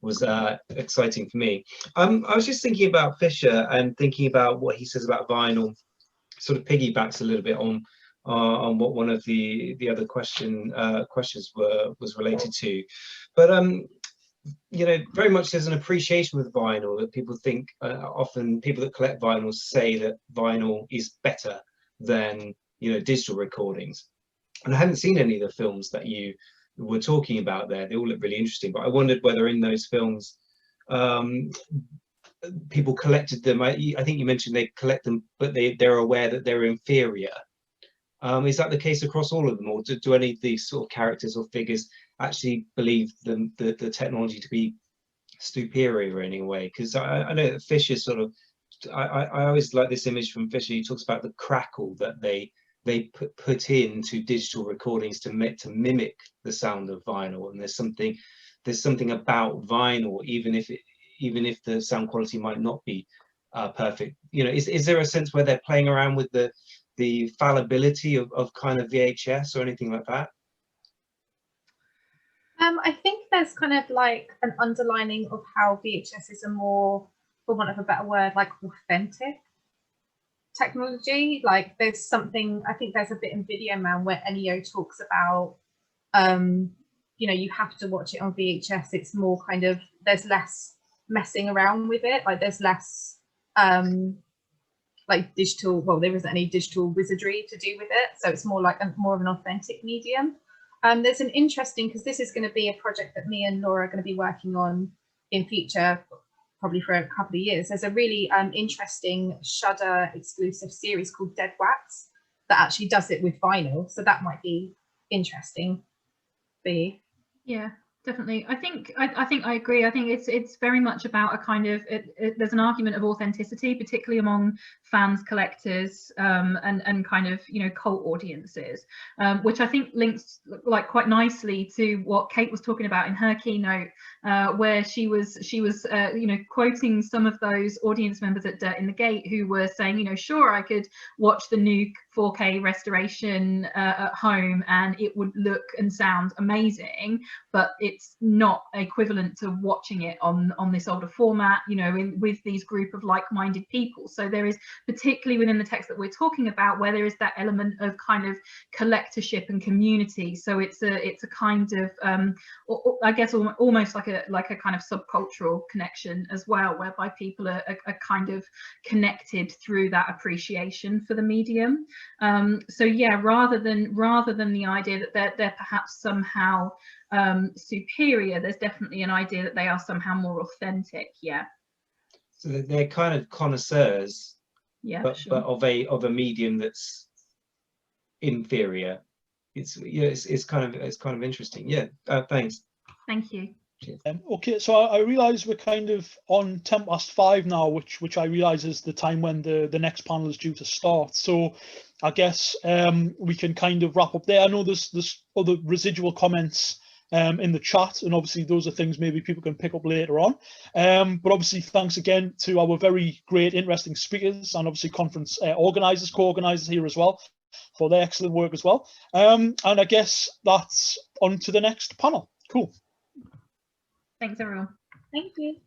was exciting for me. I was just thinking about Fisher and thinking about what he says about vinyl. Sort of piggybacks a little bit on what one of the other questions was related to, but you know, very much there's an appreciation with vinyl that people think often people that collect vinyl say that vinyl is better than, you know, digital recordings. And I haven't seen any of the films that you were talking about there. They all look really interesting, but I wondered whether in those films people collected them. I think you mentioned they collect them, but they're aware that they're inferior. Is that the case across all of them, or do any of these sort of characters or figures actually believe the technology to be superior in any way? Because I know that Fisher sort of, I always like this image from Fisher. He talks about the crackle that they put into digital recordings to mimic the sound of vinyl, and there's something about vinyl, even if the sound quality might not be perfect. You know, is there a sense where they're playing around with the fallibility of kind of VHS or anything like that? I think there's kind of like an underlining of how VHS is a more, for want of a better word, like authentic technology. Like there's something, I think there's a bit in Video Man where Ennio talks about, you know, you have to watch it on VHS. It's more kind of, there's less messing around with it. Like there's less like digital, well, there isn't any digital wizardry to do with it. So it's more like more of an authentic medium. There's an interesting, because this is going to be a project that me and Laura are going to be working on in future, probably for a couple of years. There's a really interesting Shudder exclusive series called Dead Wax that actually does it with vinyl. So that might be interesting for you. Yeah, definitely. I think I agree. I think it's very much about a kind of there's an argument of authenticity, particularly among fans, collectors, and kind of, you know, cult audiences, which I think links like quite nicely to what Kate was talking about in her keynote, where she was you know, quoting some of those audience members at Dirt in the Gate who were saying, you know, sure, I could watch the new 4K restoration at home, and it would look and sound amazing, but it's not equivalent to watching it on this older format, you know, with these group of like-minded people. So there is, particularly within the text that we're talking about, where there is that element of kind of collectorship and community. So it's a kind of I guess almost like a kind of subcultural connection as well, whereby people are kind of connected through that appreciation for the medium. So yeah, rather than the idea that they're perhaps somehow superior, there's definitely an idea that they are somehow more authentic. Yeah. So they're kind of connoisseurs, yeah, but sure. of a medium that's inferior. It's kind of interesting. Yeah. Thanks. Thank you. Okay, so I realise we're kind of on 5 now, which I realise is the time when the next panel is due to start. So I guess we can kind of wrap up there. I know there's other residual comments in the chat, and obviously those are things maybe people can pick up later on. But obviously thanks again to our very great, interesting speakers, and obviously conference organisers, co-organisers here as well, for their excellent work as well. And I guess that's on to the next panel. Cool. Thanks everyone. Thank you.